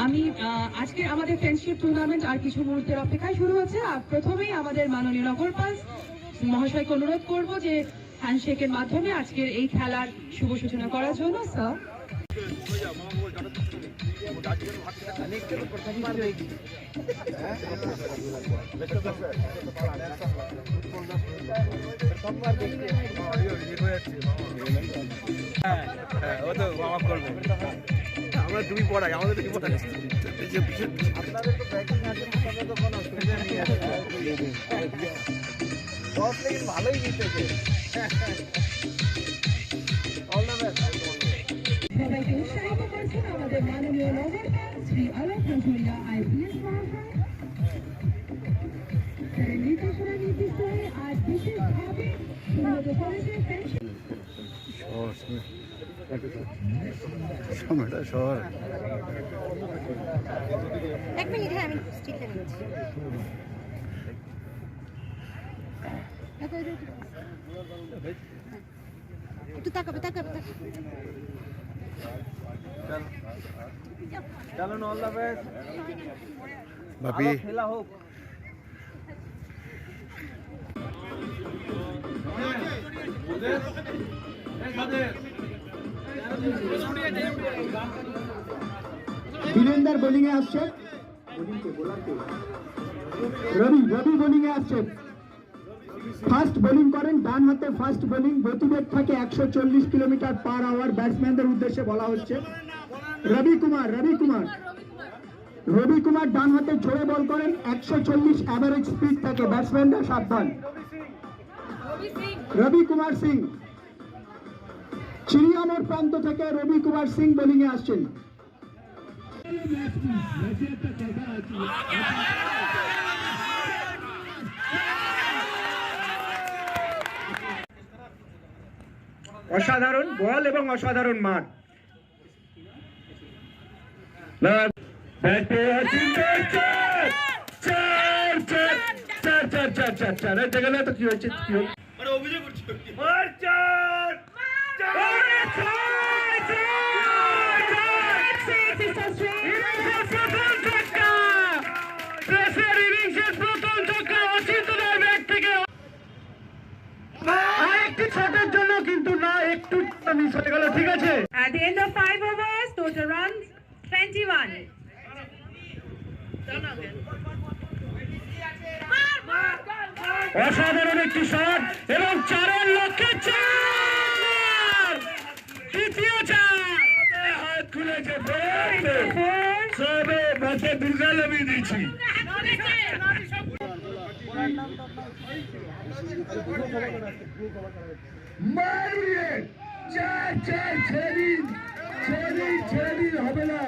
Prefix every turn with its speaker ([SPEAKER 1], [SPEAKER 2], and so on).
[SPEAKER 1] আমি আজকে আমাদের ফ্রেন্ডশিপ টুর্নামেন্ট আর কিছু মুহূর্তের অপেক্ষায় শুরু হচ্ছে। আর প্রথমেই আমাদের মাননীয় নগরপাল মহাশয়কে অনুরোধ করব যে হ্যান্ডশেকের মাধ্যমে আজকের এই খেলার শুভ সূচনা করার জন্য। স্যার,
[SPEAKER 2] আমরা তুমি পড়াই, আমাদের তুমি পড়াই। ভালোই জিতেছে।
[SPEAKER 1] সবাইকে উৎসাহিত করছেন আমাদের মাননীয় নগরপাল শ্রী আলোক রাজুরিয়া আইপিএস মহাশয়। নির্দেশনা নির্দিষ্ট হয়ে আজ বিশেষভাবে শুরু করেছে ফ্রেন্ডশিপ।
[SPEAKER 2] শহর
[SPEAKER 3] এক মিনিট, হ্যাঁ আমি স্টিকটা নিচ্ছি। একটু তাকাবে তাকাবে তাকাবে।
[SPEAKER 2] চলো না, অল দ্য বেস্ট বাপি। খেলা হোক।
[SPEAKER 4] বীরেন্দার বোলিং এ আসছে, রবি বোলিং এ আসছে। ফার্স্ট বোলিং করেন, ডান হাতে ফার্স্ট বোলিং, গতিবেগ থাকে 140 কিলোমিটার পার আওয়ার। ব্যাটসম্যানদের উদ্দেশ্যে বলা হচ্ছে রবি কুমার ডান হাতে জোরে বল করেন, 140 অ্যাভারেজ স্পিড থাকে। ব্যাটসম্যানরা সাবধান। রবি কুমার সিং চিড়িয়ামোড় প্রান্ত থেকে রবি কুমার সিং বোলিং এ আসছেন। অসাধারণ বল এবং অসাধারণ মাঠ। কি হয়েছে? ছোটের জন্য কিন্তু না, একটু মিস হয়ে গেল। ঠিক আছে।
[SPEAKER 1] At the end of 5 overs, total runs 21.
[SPEAKER 4] অসাধারণ একটি শট এবং 4 লক্ষ্যে 4, দ্বিতীয় 4। হাত খুলেছে সবে মাঠে দুর্গা নামিয়ে দিয়েছি। মারিয়ে 4 ছেড়ে হবে না।